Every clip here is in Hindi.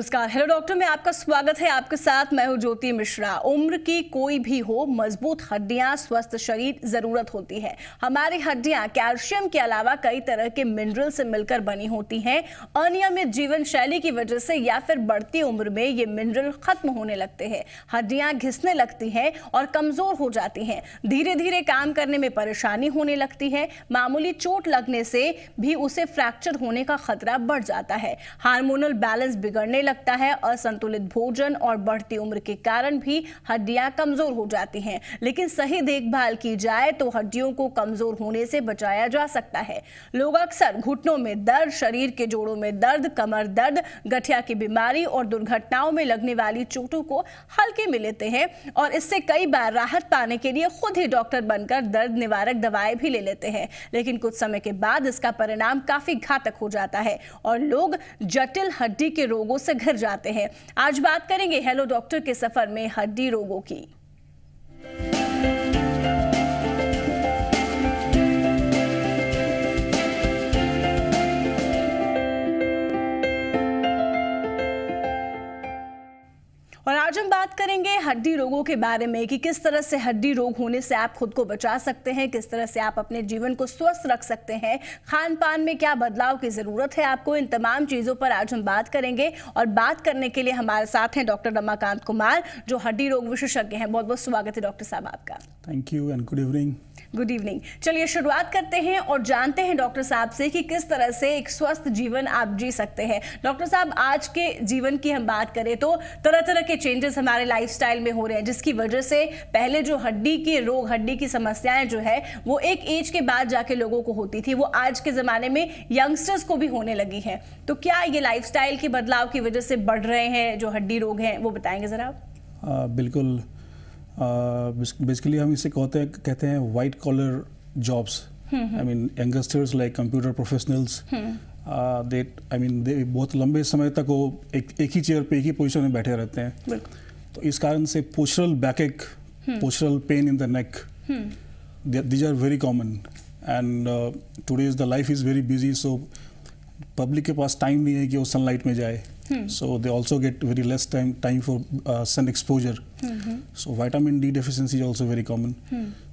नमस्कार, हेलो डॉक्टर में आपका स्वागत है। आपके साथ मैं हूं ज्योति मिश्रा। उम्र की कोई भी हो, मजबूत हड्डियां, स्वस्थ शरीर जरूरत होती है। हमारी हड्डियां कैल्शियम के अलावा कई तरह के मिनरल से मिलकर बनी होती हैं। अनियमित जीवन शैली की वजह से या फिर बढ़ती उम्र में ये मिनरल खत्म होने लगते हैं, हड्डियां घिसने लगती हैं और कमजोर हो जाती हैं। धीरे धीरे काम करने में परेशानी होने लगती है। मामूली चोट लगने से भी उसे फ्रैक्चर होने का खतरा बढ़ जाता है। हार्मोनल बैलेंस बिगड़ने लगता है। असंतुलित भोजन और बढ़ती उम्र के कारण भी हड्डियां कमजोर हो जाती हैं। लेकिन सही देखभाल की जाए तो हड्डियों को कमजोर होने से बचाया जा सकता है। लोग अक्सर घुटनों में दर्द, शरीर के जोड़ों में दर्द, कमर दर्द, गठिया की बीमारी और दुर्घटनाओं में लगने वाली चोटों को हल्के में लेते हैं और इससे कई बार राहत पाने के लिए खुद ही डॉक्टर बनकर दर्द निवारक दवाएं भी ले लेते हैं। लेकिन कुछ समय के बाद इसका परिणाम काफी घातक हो जाता है और लोग जटिल हड्डी के रोगों से घिर जाते हैं। आज बात करेंगे हेलो डॉक्टर के सफर में हड्डी रोगों की। और आज हम बात करेंगे हड्डी रोगों के बारे में कि किस तरह से हड्डी रोग होने से आप खुद को बचा सकते हैं, किस तरह से आप अपने जीवन को स्वस्थ रख सकते हैं, खान पान में क्या बदलाव की जरूरत है आपको। इन तमाम चीजों पर आज हम बात करेंगे और बात करने के लिए हमारे साथ हैं डॉक्टर रमाकांत कुमार, जो हड्डी रोग विशेषज्ञ हैं। बहुत बहुत स्वागत है डॉक्टर साहब आपका। Thank you and good evening. Good evening. चलिए शुरुआत करते हैं और जानते हैं डॉक्टर साहब से कि किस तरह से एक स्वस्थ जीवन आप जी सकते हैं। डॉक्टर साहब, आज के जीवन की हम बात करें तो तरह तरह के चेंजेस हमारे लाइफस्टाइल में हो रहे हैं, जिसकी वजह से पहले जो हड्डी के रोग, हड्डी की समस्याएं जो है वो एक एज के बाद जाके लोगों को होती थी, वो आज के जमाने में यंगस्टर्स को भी होने लगी है। तो क्या ये लाइफस्टाइल के बदलाव की वजह से बढ़ रहे हैं जो हड्डी रोग हैं, वो बताएंगे जरा आप। बिल्कुल। बेसिकली हम इसे कहते हैं white collar jobs. I mean youngsters like computer professionals, they बहुत लंबे समय तक वो एक ही चेयर पे, एक ही पोजीशन में बैठे रहते हैं। तो इस कारण से postural backache, postural pain in the neck, these are very common. And today's the life is very busy, so public के पास टाइम नहीं है कि वो सनलाइट में जाए। So they also get very less time for sun exposure. So vitamin D deficiency is also very common.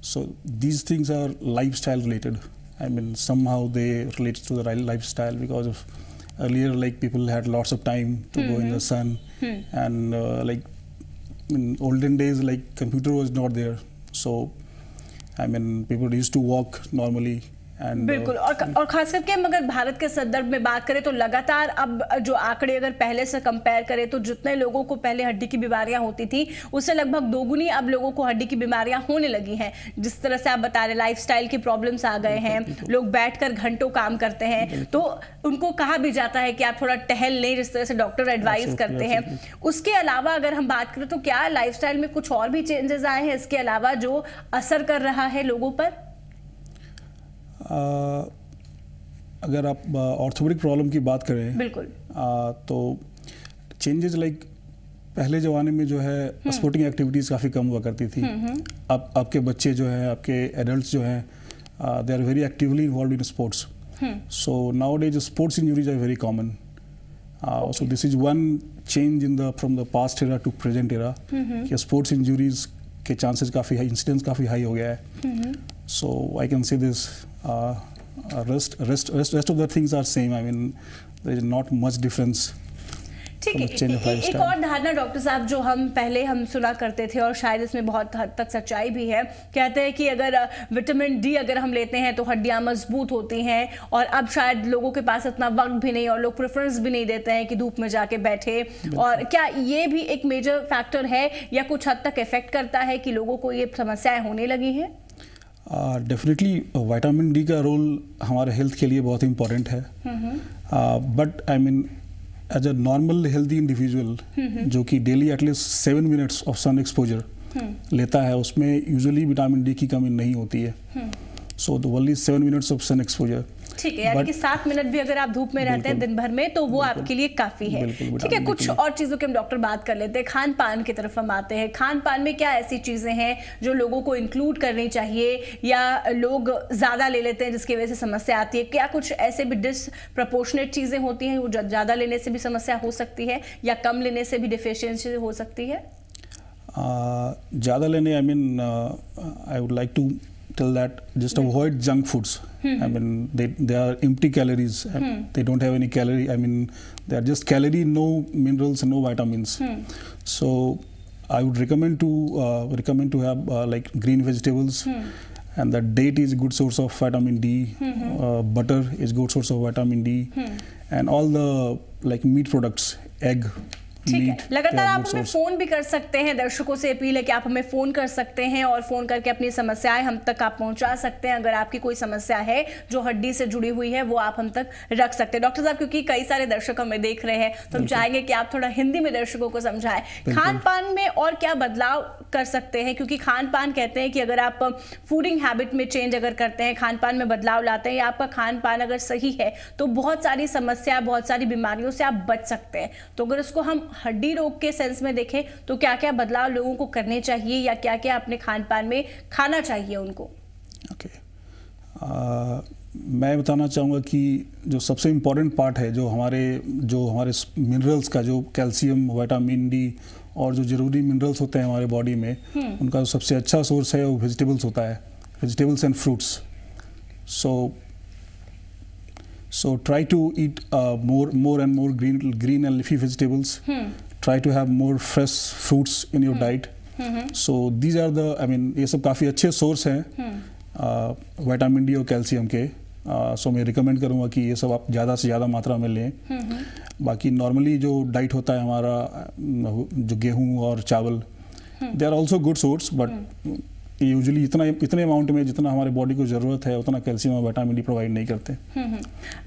So these things are lifestyle related. I mean, somehow they relate to the lifestyle, because of earlier, like, people had lots of time to go in the sun, and like in olden days, like, computer was not there. So I mean, people used to walk normally. बिल्कुल। और खास करके हम अगर भारत के संदर्भ में बात करें तो लगातार अब जो आंकड़े अगर पहले से कंपेयर करें तो जितने लोगों को पहले हड्डी की बीमारियां होती थी उससे लगभग दोगुनी अब लोगों को हड्डी की बीमारियां होने लगी हैं। जिस तरह से आप बता रहे, लाइफस्टाइल की प्रॉब्लम्स आ गए हैं, लोग बैठकर घंटों काम करते हैं, तो उनको कहा भी जाता है कि आप थोड़ा टहल लें, जिस तरह से डॉक्टर एडवाइस करते हैं। उसके अलावा अगर हम बात करें तो क्या लाइफस्टाइल में कुछ और भी चेंजेस आए हैं इसके अलावा जो असर कर रहा है लोगों पर? अगर आप ऑर्थोपेडिक प्रॉब्लम की बात करें, बिल्कुल, तो चेंजेस लाइक पहले ज़माने में जो है स्पोर्टिंग एक्टिविटीज़ काफ़ी कम हुआ करती थी। अब आपके बच्चे जो हैं, आपके एडल्ट्स जो हैं, they are very actively involve in sports. So nowadays sports injuries are very common. So this is one change in the from the past era to present era, कि स्पोर्ट्स इंजरीज के चांसेस काफ़ी हाई, इंसिडेंस काफ़ी हाई हो गया है। So I can say this. Rest of the things are same. I mean, there is not much difference. ठीक है। एक और धारणा डॉक्टर साहब जो हम सुना करते थे और शायद इसमें बहुत हद तक सच्चाई भी है, कहते हैं कि अगर विटामिन डी अगर हम लेते हैं तो हड्डियां मजबूत होती हैं, और अब शायद लोगों के पास इतना वक्त भी नहीं और लोग प्रेफरेंस भी नहीं देते हैं कि धूप में जाके बैठे। और क्या ये भी एक मेजर फैक्टर है या कुछ हद तक इफेक्ट करता है कि लोगों को ये समस्याएं होने लगी हैं? डेफिनेटली विटामिन डी का रोल हमारे हेल्थ के लिए बहुत इम्पोर्टेंट है। But I mean as a normal healthy individual जो कि daily at least 7 minutes of sun exposure लेता है, उसमें यूजुअली विटामिन डी की कमी नहीं होती है। So the only 7 minutes of sun exposure. ठीक है, यानी कि 7 मिनट भी अगर आप धूप में रहते हैं दिन भर में तो वो आपके लिए काफी है। ठीक है, कुछ और चीजों की हम डॉक्टर बात कर लेते हैं। खान पान की तरफ हम आते हैं। खान पान में क्या ऐसी चीजें हैं जो लोगों को इंक्लूड करनी चाहिए या लोग ज्यादा ले लेते हैं जिसकी वजह से समस्या आती है? क्या कुछ ऐसे भी डिसप्रपोर्शनेट चीजें होती हैं वो ज्यादा लेने से भी समस्या हो सकती है या कम लेने से भी डिफिशियंसी हो सकती है? ज़्यादा लेने, I mean I would like to tell that just avoid junk foods. I mean they are empty calories. They don't have any calorie. I mean they are just calorie, no minerals, no vitamins. So I would recommend to have like green vegetables, and that date is a good source of vitamin D. Butter is good source of vitamin D, and all the like meat products, egg. ठीक है, लगातार आप हमें फोन भी कर सकते हैं। दर्शकों से अपील है कि आप हमें फोन कर सकते हैं और फोन करके अपनी समस्याएं हम तक आप पहुंचा सकते हैं। अगर आपकी कोई समस्या है जो हड्डी से जुड़ी हुई है वो आप हम तक रख सकते हैं। डॉक्टर साहब, क्योंकि कई सारे दर्शक हमें देख रहे हैं तो हम चाहेंगे कि आप थोड़ा हिंदी में दर्शकों को समझाएं खान पान में और क्या बदलाव कर सकते हैं, क्योंकि खान पान कहते हैं कि अगर आप फूडिंग हैबिट में चेंज अगर करते हैं, खान पान में बदलाव लाते हैं या आपका खान पान अगर सही है तो बहुत सारी समस्या, बहुत सारी बीमारियों से आप बच सकते हैं। तो अगर इसको हम हड्डी रोग के सेंस में देखें तो क्या क्या बदलाव लोगों को करने चाहिए या क्या क्या अपने खान पान में खाना चाहिए उनको? ओके, मैं बताना चाहूँगा कि जो सबसे इम्पोर्टेंट पार्ट है जो हमारे मिनरल्स का, जो कैल्शियम, विटामिन डी और जो ज़रूरी मिनरल्स होते हैं हमारे बॉडी में, उनका जो सबसे अच्छा सोर्स है वो वेजिटेबल्स होता है, vegetables and fruits. So try to eat more and more green and leafy vegetables. Try to have more fresh fruits in your diet. So these are the, I mean ये सब काफ़ी अच्छे सोर्स हैं विटामिन डी और कैल्शियम के। सो मैं रिकमेंड करूँगा कि ये सब आप ज़्यादा से ज़्यादा मात्रा में लें। बाकी नॉर्मली जो डाइट होता है हमारा, जो गेहूँ और चावल, they are also good source, but usually इतने अमाउंट में जितना हमारे बॉडी को ज़रूरत है उतना कैल्शियम और विटामिन डी प्रोवाइड नहीं करते।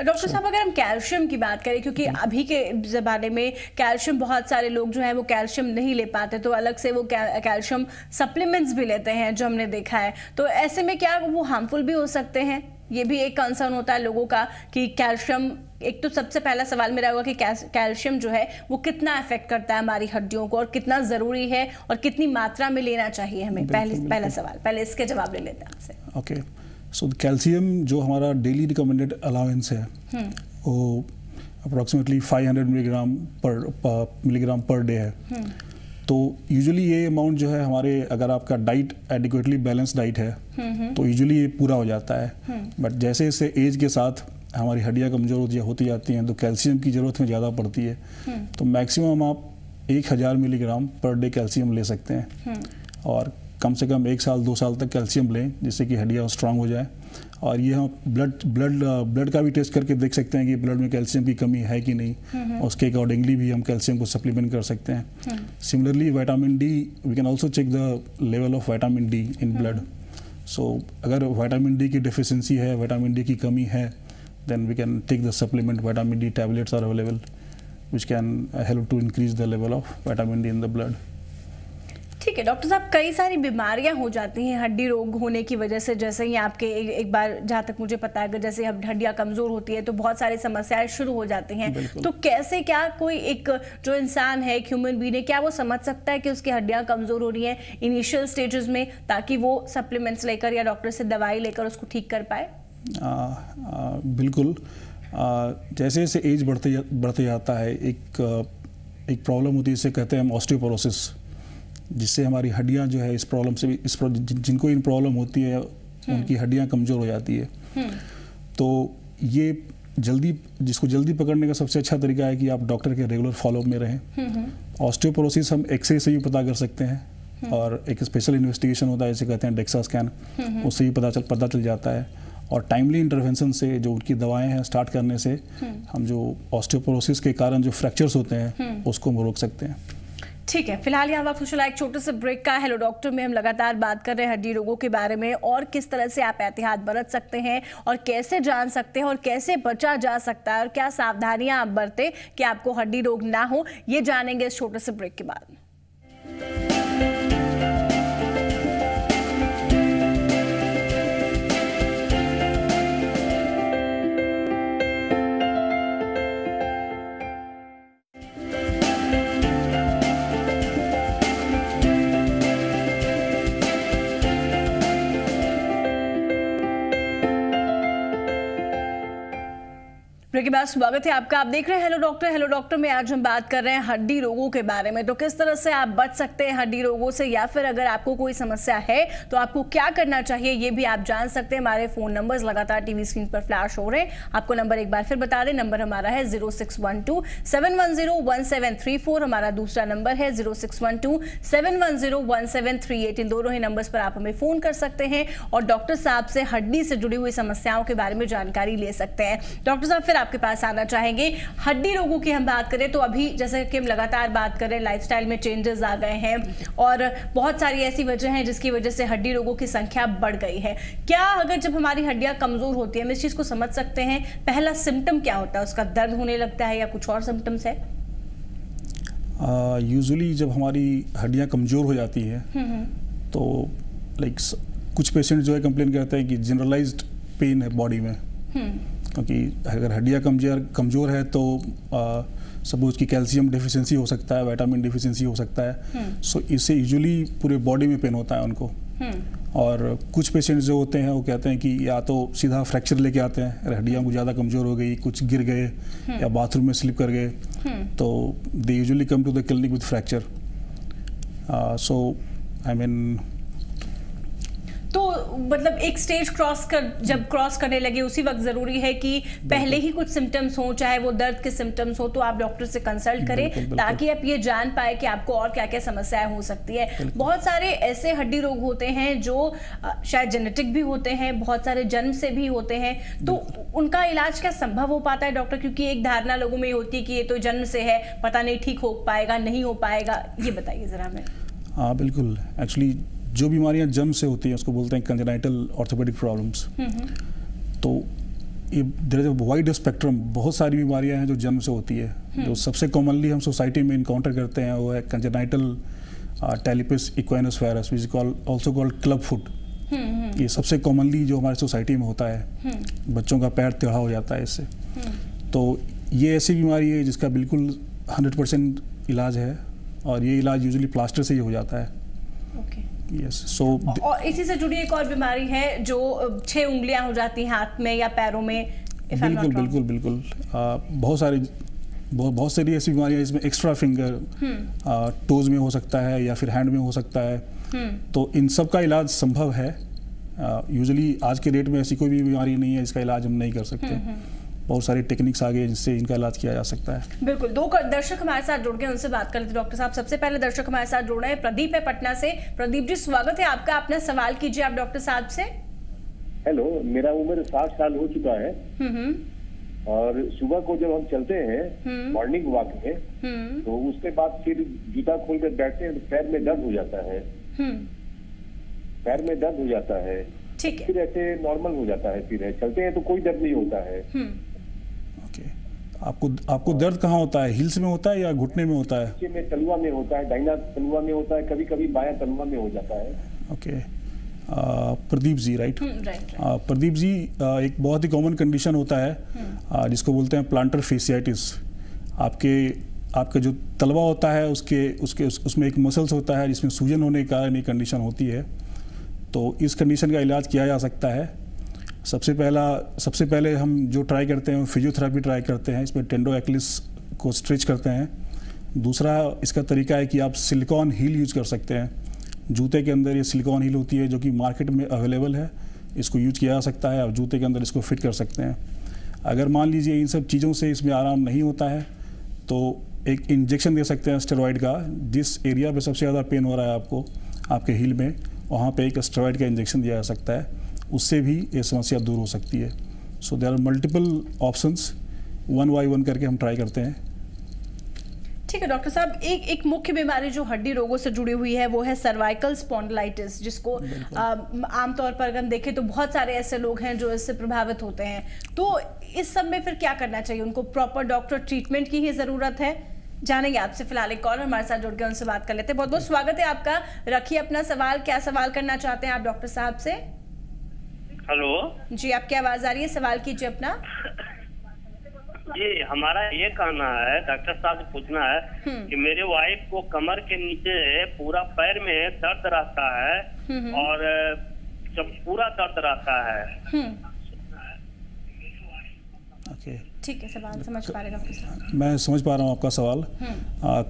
डॉक्टर साहब, अगर हम कैल्शियम की बात करें, क्योंकि अभी के ज़माने में कैल्शियम बहुत सारे लोग जो है वो कैल्शियम नहीं ले पाते तो अलग से वो कैल्शियम सप्लीमेंट्स भी लेते हैं जो हमने देखा है, तो ऐसे में क्या वो हार्मफुल भी हो सकते हैं? ये भी एक कंसर्न होता है लोगों का कि कैल्शियम, एक तो सबसे पहला सवाल मेरा होगा कि कैल्शियम जो है वो कितना अफेक्ट करता है हमारी हड्डियों को और कितना ज़रूरी है और कितनी मात्रा में लेना चाहिए हमें? पहला सवाल, पहले इसके जवाब ले लेते हैं आपसे। ओके, सो कैल्शियम जो हमारा डेली रिकमेंडेड अलाउंस है वो अप्रॉक्सीमेटली 500 मिलीग्राम पर डे है। तो यूजुअली ये अमाउंट जो है हमारे, अगर आपका डाइट एडिक्वेटली बैलेंस डाइट है तो यूजुअली ये पूरा हो जाता है। बट जैसे जैसे एज के साथ हमारी हड्डियाँ कमज़ोर होती जाती हैं तो कैल्शियम की ज़रूरत में ज़्यादा पड़ती है। तो मैक्सिमम आप 1000 मिलीग्राम पर डे कैल्शियम ले सकते हैं और कम से कम 1 साल 2 साल तक कैल्शियम लें जिससे कि हड्डियाँ स्ट्रांग हो जाए। और ये हम ब्लड का भी टेस्ट करके देख सकते हैं कि ब्लड में कैल्शियम की कमी है कि नहीं, उसके अकॉर्डिंगली भी हम कैल्शियम को सप्लीमेंट कर सकते हैं। Similarly vitamin D, we can also check the level of vitamin D in blood. So अगर विटामिन डी की डेफिशिएंसी है, विटामिन डी की कमी है, then we can take the supplement. Vitamin D tablets are available which can help to increase the level of vitamin D in the blood. ठीक है डॉक्टर साहब, कई सारी बीमारियां हो जाती हैं हड्डी रोग होने की वजह से। जैसे ही आपके एक बार जहाँ तक मुझे पता है, जैसे हड्डियां कमज़ोर होती है तो बहुत सारी समस्याएं शुरू हो जाती हैं। तो कैसे, क्या कोई एक जो इंसान है, एक ह्यूमन बीइंग है, क्या वो समझ सकता है कि उसकी हड्डियां कमज़ोर हो रही हैं इनिशियल स्टेजेस में, ताकि वो सप्लीमेंट्स लेकर या डॉक्टर से दवाई लेकर उसको ठीक कर पाए? बिल्कुल, जैसे जैसे एज बढ़ते जाता है एक प्रॉब्लम होती है, इसे कहते हैं हम ऑस्टियोपोरोसिस, जिससे हमारी हड्डियां जो है इस प्रॉब्लम से भी, जिनको इन प्रॉब्लम होती है उनकी हड्डियां कमज़ोर हो जाती है। तो ये जिसको जल्दी पकड़ने का सबसे अच्छा तरीका है कि आप डॉक्टर के रेगुलर फॉलोअप में रहें। ऑस्टियोपोरोसिस हम एक्सरे से भी पता कर सकते हैं और एक स्पेशल इन्वेस्टिगेशन होता है जिसे कहते हैं डेक्सा स्कैन, उससे भी पता चल जाता है। और टाइमली इंटरवेंशन से, जो उनकी दवाएं हैं स्टार्ट करने से, हम जो ऑस्टियोपोरोसिस के कारण जो फ्रैक्चर्स होते हैं उसको हम रोक सकते हैं। ठीक है, फिलहाल यहाँ वक्त एक छोटे से ब्रेक का। हेलो डॉक्टर में हम लगातार बात कर रहे हैं हड्डी रोगों के बारे में और किस तरह से आप एहतियात बरत सकते हैं और कैसे जान सकते हैं और कैसे बचा जा सकता है और क्या सावधानियां आप बरतें कि आपको हड्डी रोग ना हो, ये जानेंगे इस छोटे से ब्रेक के बाद। ब्रेक के बाद स्वागत है आपका। आप देख रहे हैं हेलो डॉक्टर में आज हम बात कर रहे हैं हड्डी रोगों के बारे में। तो किस तरह से आप बच सकते हैं हड्डी रोगों से, या फिर अगर आपको कोई समस्या है तो आपको क्या करना चाहिए ये भी आप जान सकते हैं। हमारे फोन नंबर्स लगातार टीवी स्क्रीन पर फ्लैश हो रहे हैं। आपको नंबर एक बार फिर बता दें, नंबर हमारा है 0612-710-1734। हमारा दूसरा नंबर है 0612-710-1738। इन दोनों ही नंबर्स पर आप हमें फोन कर सकते हैं और डॉक्टर साहब से हड्डी से जुड़ी हुई समस्याओं के बारे में जानकारी ले सकते हैं। डॉक्टर साहब फिर आपके पास आना चाहेंगे। हड्डी रोगों की हम बात करें तो अभी जैसे कि हम लगातार बात कर रहे हैं, लाइफस्टाइल में चेंजेस आ गए हैं और बहुत सारी ऐसी वजह हैं जिसकी वजह से हड्डी रोगों की संख्या बढ़ गई है। क्या अगर जब हमारी हड्डियां कमजोर होती है हम इस चीज को समझ सकते हैं? पहला सिम्टम क्या होता है? उसका दर्द होने लगता है या कुछ और सिम्टम्स है? यूजुअली जब हमारी हड्डियां कमजोर हो जाती है तो लाइक कुछ पेशेंट जो है कंप्लेन करते हैं कि जनरलाइज्ड पेन है बॉडी में, क्योंकि अगर हड्डियां कमजोर है तो सपोज कि कैल्शियम डिफिशिएंसी हो सकता है, विटामिन डिफिशिएंसी हो सकता है। सो इससे यूजुअली पूरे बॉडी में पेन होता है उनको। और कुछ पेशेंट्स जो होते हैं वो कहते हैं कि या तो सीधा फ्रैक्चर लेके आते हैं, हड्डियां कुछ ज़्यादा कमज़ोर हो गई, कुछ गिर गए या बाथरूम में स्लिप कर गए, तो they usually come to the clinic with fracture. So I mean तो मतलब एक स्टेज जब क्रॉस करने लगे उसी वक्त जरूरी है कि पहले ही कुछ सिम्टम्स हो, चाहे वो दर्द के सिम्टम्स हो, तो आप डॉक्टर से कंसल्ट करें ताकि आप ये जान पाए कि आपको और क्या क्या समस्याएं हो सकती है। बहुत सारे ऐसे हड्डी रोग होते हैं जो शायद जेनेटिक भी होते हैं, बहुत सारे जन्म से भी होते हैं, तो उनका इलाज क्या संभव हो पाता है डॉक्टर? क्योंकि एक धारणा लोगों में होती है कि ये तो जन्म से है, पता नहीं ठीक हो पाएगा नहीं हो पाएगा, ये बताइए जरा हमें। हाँ बिल्कुल, एक्चुअली जो बीमारियां जन्म से होती हैं उसको बोलते हैं कंजेनाइटल ऑर्थोपेडिक प्रॉब्लम्स। तो ये there is a wide spectrum, बहुत सारी बीमारियां हैं जो जन्म से होती है। जो सबसे कॉमनली हम सोसाइटी में इनकाउंटर करते हैं वो है congenital talipes equinus varus, which is also called club foot. ये सबसे कॉमनली जो हमारी सोसाइटी में होता है, बच्चों का पैर टेढ़ा हो जाता है इससे। तो ये ऐसी बीमारी है जिसका बिल्कुल 100% इलाज है और ये इलाज यूजुअली प्लास्टर से ही हो जाता है। Yes. और इसी से जुड़ी एक और बीमारी है जो 6 उंगलियां हो जाती हैं हाथ में या पैरों में। बिल्कुल बहुत सारी ऐसी बीमारियां इसमें एक्स्ट्रा फिंगर टोज में हो सकता है या फिर हैंड में हो सकता है। तो इन सब का इलाज संभव है। यूजुअली आज के डेट में ऐसी कोई भी बीमारी नहीं है जिसका इलाज हम नहीं कर सकते। बहुत सारी टेक्निक्स आ गई जिससे इनका इलाज किया जा सकता है। बिल्कुल, 2 दर्शक हमारे साथ जुड़ गए, उनसे बात कर लेते हैं डॉक्टर साहब। सबसे पहले दर्शक हमारे साथ जुड़ रहे हैं, प्रदीप है पटना से। प्रदीप जी स्वागत है आपका, अपना सवाल कीजिए आप डॉक्टर साहब से। हेलो, मेरा उम्र 60 साल हो चुका है और सुबह को जब हम चलते हैं मॉर्निंग वॉक में तो उसके बाद फिर जूता खोल कर बैठते हैं तो पैर में दर्द हो जाता है। पैर में दर्द हो जाता है, ठीक है, फिर ऐसे नॉर्मल हो जाता है, फिर चलते हैं तो कोई दर्द नहीं होता है। आपको दर्द कहाँ होता है? हिल्स में होता है या घुटने में होता है? नीचे में तलुआ में होता है, दाहिना तलुआ में होता है, कभी कभी बायां तलुआ में हो जाता है। Okay, Pradeep ji right. प्रदीप जी, एक बहुत ही कॉमन कंडीशन होता है जिसको बोलते हैं प्लांटर फेसियाइटिस। आपके जो तलवा होता है उसमें एक मसल्स होता है जिसमें सूजन होने के कारण ये कंडीशन होती है। तो इस कंडीशन का इलाज किया जा सकता है। सबसे पहले हम जो ट्राई करते हैं फिजियोथेरेपी ट्राई करते हैं। इसमें टेंडो एक्लिस को स्ट्रेच करते हैं। दूसरा इसका तरीका है कि आप सिलिकॉन हील यूज कर सकते हैं। जूते के अंदर ये सिलिकॉन हील होती है जो कि मार्केट में अवेलेबल है, इसको यूज किया जा सकता है। आप जूते के अंदर इसको फिट कर सकते हैं। अगर मान लीजिए इन सब चीज़ों से इसमें आराम नहीं होता है तो एक इंजेक्शन दे सकते हैं स्टेरॉइड का। जिस एरिया पे सबसे ज़्यादा पेन हो रहा है आपको आपके हील में, वहाँ पे एक स्टेरॉइड का इंजेक्शन दिया जा सकता है, उससे भी ये समस्या दूर हो सकती है। So there are multiple options, 1 by 1 करके हम ट्राई करते हैं। ठीक है डॉक्टर साहब, एक मुख्य बीमारी जो हड्डी रोगों से जुड़ी हुई है वो है सर्वाइकल स्पॉन्डिलाइटिस, जिसको आमतौर पर अगर हम देखें तो बहुत सारे ऐसे लोग हैं जो इससे प्रभावित होते हैं। तो इस सब में फिर क्या करना चाहिए? उनको प्रॉपर डॉक्टर ट्रीटमेंट की ही जरूरत है? जानेंगे आपसे। फिलहाल एक कॉलर हमारे साथ जुड़ के उनसे बात कर लेते हैं। बहुत बहुत स्वागत है आपका, रखिए अपना सवाल। क्या सवाल करना चाहते हैं आप डॉक्टर साहब से? हेलो जी, आपकी आवाज आ रही है, सवाल कीजिए अपना। जी, हमारा ये कहना है, डॉक्टर साहब से पूछना है कि मेरे वाइफ को कमर के नीचे पूरा पैर में दर्द रहता है और जब पूरा दर्द रहता है। ठीक है, सवाल समझ पा रहे हैं डॉक्टर साहब? मैं समझ पा रहा हूँ आपका सवाल।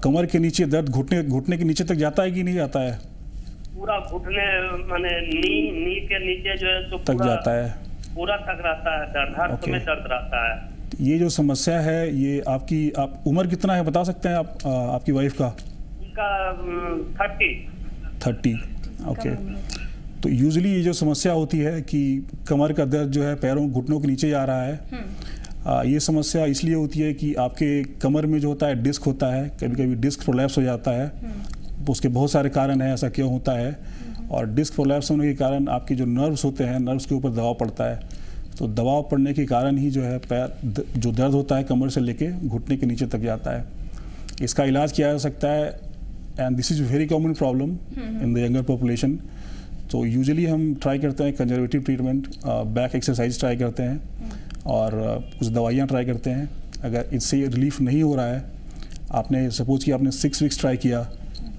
कमर के नीचे दर्द घुटने के नीचे तक जाता है कि नहीं जाता है? पूरा घुटने माने नी के नीचे जो है तो तक जाता है, पूरा तक रहता है दर्द, हर समय दर्द रहता है। ये जो समस्या है ये आप उम्र कितना है बता सकते हैं आप आपकी वाइफ का? उनका 30। ओके। तो यूजुअली ये जो समस्या होती है कि कमर का दर्द जो है पैरों घुटनों के नीचे जा रहा है, ये समस्या इसलिए होती है कि आपके कमर में जो होता है डिस्क होता है, कभी कभी डिस्क प्रोलैप्स हो जाता है। उसके बहुत सारे कारण हैं ऐसा क्यों होता है, और डिस्क प्रोलैप्स होने के कारण आपके जो नर्व्स होते हैं, नर्व्स के ऊपर दबाव पड़ता है। तो दबाव पड़ने के कारण ही जो है पैर जो दर्द होता है कमर से लेके घुटने के नीचे तक जाता है। इसका इलाज किया जा सकता है, and this is very common problem in the younger population. तो यूजुअली हम ट्राई करते हैं conservative treatment, back exercise try करते हैं और कुछ दवाइयाँ ट्राई करते हैं। अगर इससे रिलीफ नहीं हो रहा है, आपने सपोज कि आपने 6 वीक्स ट्राई किया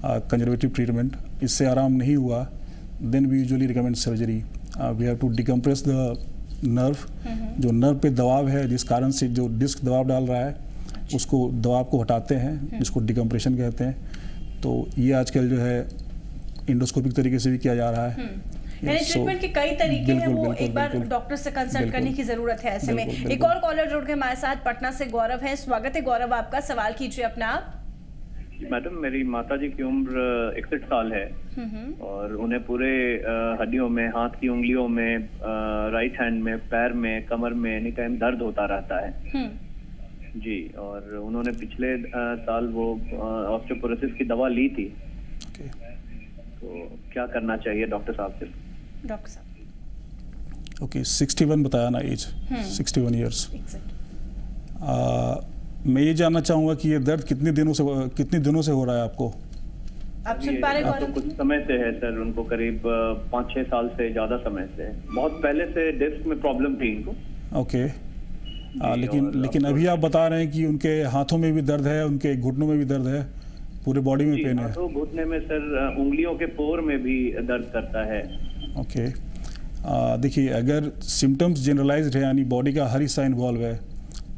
कंजर्वेटिव ट्रीटमेंट, इससे आराम नहीं हुआ, then we usually recommend surgery. We have to decompress the nerve. जो नर्व पे दबाव है, जिस कारण से जो डिस्क दबाव डाल रहा है, उसको दबाव को हटाते हैं, जिसको डिकम्प्रेशन कहते हैं। तो ये आजकल जो है इंडोस्कोपिक तरीके से भी किया जा रहा है। ट्रीटमेंट के कई तरीके हैं, वो एक बार डॉक्टर से कंसल्ट करने की जरूरत है। ऐसे में एक और कॉलर जुड़ के हमारे साथ पटना से गौरव है। स्वागत है गौरव आपका, सवाल कीजिए अपना। मैडम, मेरी माताजी की उम्र 61 साल है और उन्हें पूरे हड्डियों में, हाथ की उंगलियों में, राइट हैंड में, पैर में, कमर में एनी टाइम दर्द होता रहता है जी। और उन्होंने पिछले साल वो ऑस्टियोपोरोसिस की दवा ली थी। तो क्या करना चाहिए डॉक्टर साहब से? डॉक्टर साहब ओके, 61 बताया ना एज, 61 ईयर्स। मैं ये जानना चाहूँगा कि ये दर्द कितने दिनों से हो रहा है आपको? आप सुन पा रहे हैं? तो कुछ समय से है सर, उनको करीब 5-6 साल से ज़्यादा समय से, बहुत पहले से डिस्क में प्रॉब्लम थी इनको। ओके। लेकिन अभी आप बता रहे हैं कि उनके हाथों में भी दर्द है, उनके घुटनों में भी दर्द है, पूरे बॉडी में पेन है? तो घुटने में सर, उंगलियों के पोर में भी दर्द करता है। ओके। देखिए, अगर सिम्टम्स जनरलाइज्ड है, यानी बॉडी का हर हिस्सा इन्वॉल्व है,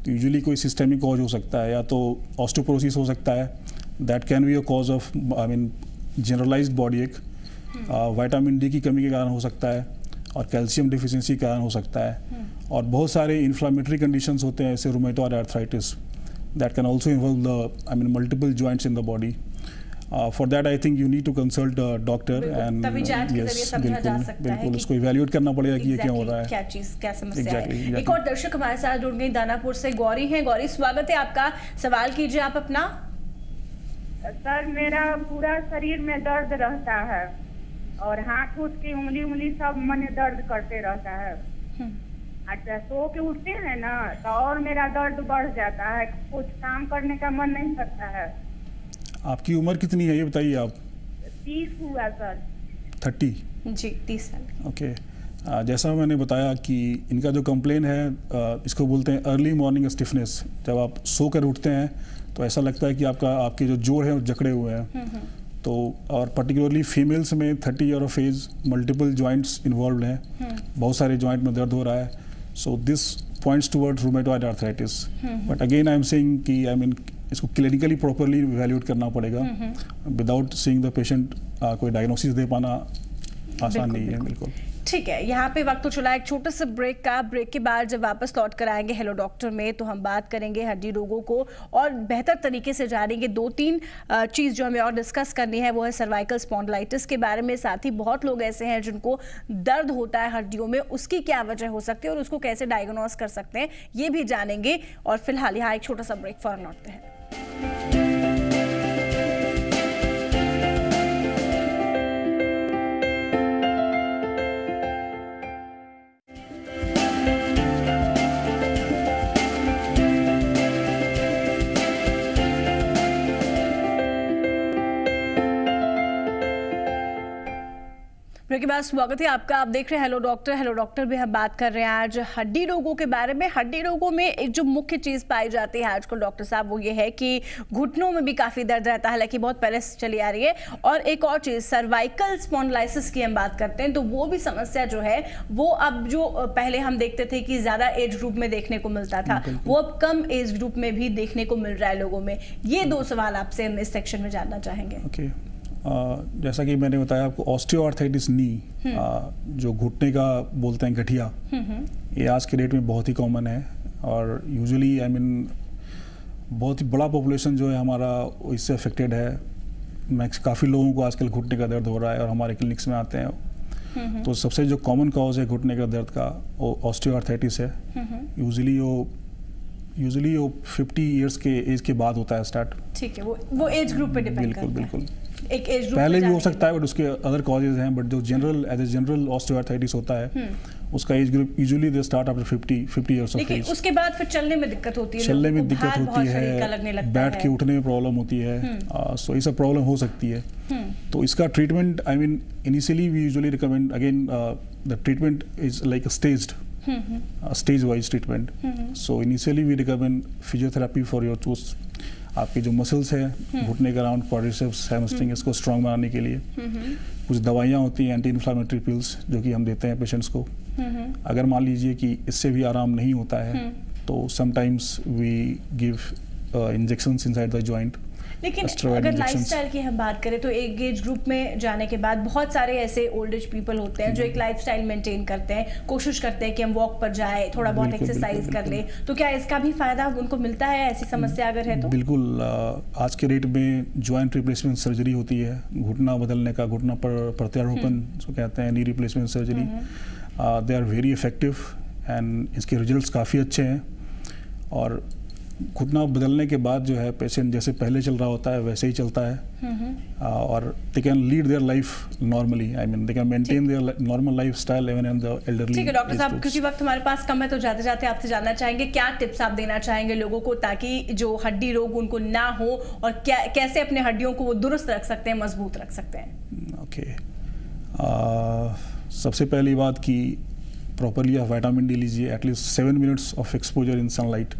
तो यूजुअली कोई सिस्टेमिक कॉज हो सकता है, या तो ऑस्टियोपोरोसिस हो सकता है, that can be a cause of generalised body ache, vitamin D की कमी के कारण हो सकता है, और कैल्शियम डिफिशिएंसी के कारण हो सकता है, और बहुत सारे इन्फ्लामेटरी कंडीशंस होते हैं, जैसे rheumatoid arthritis, that can also involve the multiple joints in the body. For that I think you need to consult a doctor and yes, बिल्कुल उसको इवैल्यूएट करना पड़ेगा कि ये क्या हो रहा है, क्या चीज, क्या समस्या है। एक और दर्शक हमारे साथ जुड़ गई, दानापुर से गौरी हैं। गौरी, स्वागत है आपका, सवाल कीजिए आप अपना। सर, मेरा पूरा शरीर में दर्द रहता है और हाथ की उंगली सब मन दर्द करते रहता है। अच्छा, सो के उठते हैं ना तो और मेरा दर्द बढ़ जाता है, कुछ काम करने का मन नहीं करता है। आपकी उम्र कितनी है ये बताइए आप? 30 हुआ सर। 30 जी, 30 साल। ओके। जैसा मैंने बताया कि इनका जो कंप्लेन है, इसको बोलते हैं अर्ली मॉर्निंग स्टिफनेस। जब आप सोकर उठते हैं तो ऐसा लगता है कि आपके जो जोड़ हैं वो जकड़े हुए हैं। तो और पर्टिकुलरली फीमेल्स में 30 year of age, multiple joints involve हैं, बहुत सारे जॉइंट में दर्द हो रहा है। So this points toward rheumatoid arthritis. But again I am saying कि इसको क्लिनिकली प्रॉपरली इवैल्यूएट करना पड़ेगा। विदाउट सीइंग द पेशेंट कोई डायग्नोसिस दे पाना आसान नहीं है। बिल्कुल ठीक है, यहाँ पे वक्त तो चला एक छोटे से ब्रेक का। ब्रेक के बाद जब वापस लौट कर आएंगे हेलो डॉक्टर में, तो हम बात करेंगे हड्डी रोगों को और बेहतर तरीके से जानेंगे। 2-3 चीज़ जो हमें और डिस्कस करनी है वो है सर्वाइकल स्पॉन्डिलाइटिस के बारे में। साथ ही बहुत लोग ऐसे हैं जिनको दर्द होता है हड्डियों में, उसकी क्या वजह हो सकती है और उसको कैसे डायग्नोस कर सकते हैं, ये भी जानेंगे। और फिलहाल यहाँ एक छोटा सा ब्रेक फौरन लौटते हैं। ब्रेक के बाद स्वागत है आपका। आप देख रहे हैं हेलो डॉक्टर में हम बात कर रहे हैं आज हड्डी रोगों के बारे में। हड्डी रोगों में एक जो मुख्य चीज पाई जाती है आजकल डॉक्टर साहब वो ये है कि घुटनों में भी काफी दर्द रहता है, हालांकि बहुत पहले से चली आ रही है। और एक और चीज सर्वाइकल स्पॉन्डिलाइसिस की हम बात करते हैं तो वो भी समस्या जो है वो अब जो पहले हम देखते थे कि ज्यादा एज ग्रुप में देखने को मिलता था वो अब कम एज ग्रुप में भी देखने को मिल रहा है लोगों में। ये दो सवाल आपसे हम इस सेक्शन में जानना चाहेंगे। जैसा कि मैंने बताया आपको, ऑस्टियोआर्थराइटिस नी जो घुटने का बोलते हैं गठिया, ये आज के डेट में बहुत ही कॉमन है। और यूजुअली बहुत ही बड़ा पॉपुलेशन जो है हमारा इससे अफेक्टेड है। काफ़ी लोगों को आजकल घुटने का दर्द हो रहा है और हमारे क्लिनिक्स में आते हैं। तो सबसे जो कॉमन कॉज है घुटने का दर्द का वो ऑस्टियोआर्थराइटिस है। यूजुअली वो 50 इयर्स के एज के बाद होता है स्टार्ट। ठीक है, वो एज ग्रुप पे डिपेंड करता है। बिल्कुल एक एज ग्रुप पहले भी हो सकता है बट उसके अदर कॉजेज हैं। बट जो जनरल ऑस्टियोआर्थराइटिस होता है उसका age group usually they start after 50 years of age. उसके बाद फिर चलने में दिक्कत होती है, चलने में दिक्कत होती है, बैठ के उठने में प्रॉब्लम होती है। सो ये सब प्रॉब्लम हो सकती है। तो इसका treatment initially we usually recommend again the treatment is like staged stage wise treatment. So initially we recommend physiotherapy for your toes. आपके जो मसल्स है घुटने के अराउंड, क्वाड्रिसेप्स, हैमस्ट्रिंग, इसको स्ट्रॉन्ग बनाने के लिए कुछ दवाइयाँ होती हैं, एंटी इन्फ्लामेटरी पिल्स, जो कि हम देते हैं पेशेंट्स को। अगर मान लीजिए कि इससे भी आराम नहीं होता है तो sometimes we give injections inside the joint. लेकिन अगर लाइफस्टाइल की हम बात करें तो एक एज ग्रुप में जाने के बाद बहुत सारे ऐसे ओल्ड एज पीपल होते हैं जो एक लाइफस्टाइल मेंटेन करते हैं, कोशिश करते हैं कि हम वॉक पर जाए, थोड़ा बहुत एक्सरसाइज कर ले। तो क्या इसका भी फायदा उनको मिलता है ऐसी समस्या अगर है तो? बिल्कुल। आज के डेट में जॉइंट रिप्लेसमेंट सर्जरी होती है, घुटना बदलने का, घुटना पर प्रत्यारोपण जो कहते हैं, knee replacement surgery. They are very effective and इसके रिजल्ट्स काफ़ी अच्छे हैं। और घुटना बदलने के बाद जो है पेशेंट जैसे पहले चल रहा होता है वैसे ही चलता है। और they can lead their life normally. They can maintain their normal lifestyle even in the elderly. ठीक है डॉक्टर साहब, क्योंकि वक्त हमारे पास कम है तो जाते जाते आपसे जानना चाहेंगे क्या टिप्स आप देना चाहेंगे लोगों को ताकि जो हड्डी रोग उनको ना हो और क्या कैसे अपने हड्डियों को वो दुरुस्त रख सकते हैं, मजबूत रख सकते हैं? ओके, सबसे पहली बात कि प्रॉपरली आप विटामिन डी लीजिए। At least 7 minutes of exposure in sunlight,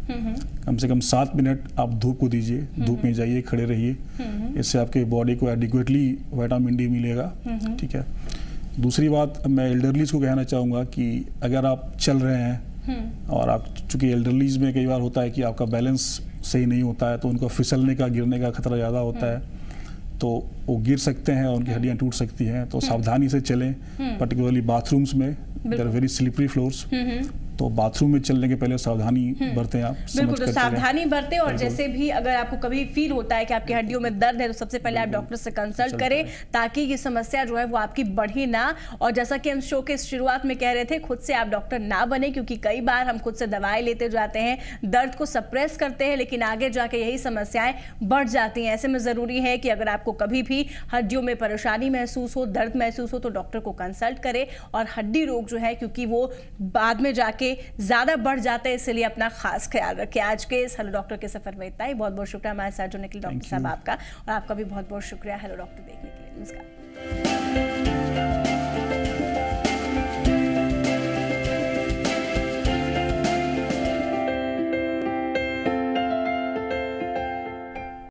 कम से कम 7 मिनट आप धूप को दीजिए, धूप में जाइए, खड़े रहिए। इससे आपके बॉडी को एडिक्वेटली विटामिन डी मिलेगा। ठीक है। दूसरी बात मैं एल्डरलीज को कहना चाहूँगा कि अगर आप चल रहे हैं और आप चूँकि एल्डरलीज में कई बार होता है कि आपका बैलेंस सही नहीं होता है तो उनको फिसलने का, गिरने का खतरा ज़्यादा होता है, तो वो गिर सकते हैं और उनकी हड्डियां टूट सकती हैं। तो सावधानी से चलें, पर्टिकुलरली बाथरूम्स में, there are very slippery floors. तो बाथरूम में चलने के पहले सावधानी बरतें आप। बिल्कुल, तो सावधानी बरतें। और जैसे भी अगर आपको कभी फील होता है कि आपकी हड्डियों में दर्द है तो सबसे पहले आप डॉक्टर से कंसल्ट करें ताकि ये समस्या जो है वो आपकी बढ़ी ना। और जैसा कि हम शो के शुरुआत में कह रहे थे, खुद से आप डॉक्टर ना बने, क्योंकि कई बार हम खुद से दवाई लेते जाते हैं, दर्द को सप्रेस करते हैं, लेकिन आगे जाके यही समस्याएं बढ़ जाती हैं। ऐसे में जरूरी है कि अगर आपको कभी भी हड्डियों में परेशानी महसूस हो, दर्द महसूस हो तो डॉक्टर को कंसल्ट करें। और हड्डी रोग जो है क्योंकि वो बाद में जाके ज्यादा बढ़ जाते हैं, इसलिए अपना खास ख्याल रखें। आज के इस हेलो डॉक्टर के सफर में इतना ही। बहुत बहुत शुक्रिया हमारे साथ जुड़ने के लिए डॉक्टर साहब आपका, और आपका भी बहुत बहुत शुक्रिया हेलो डॉक्टर देखने के लिए। नमस्कार।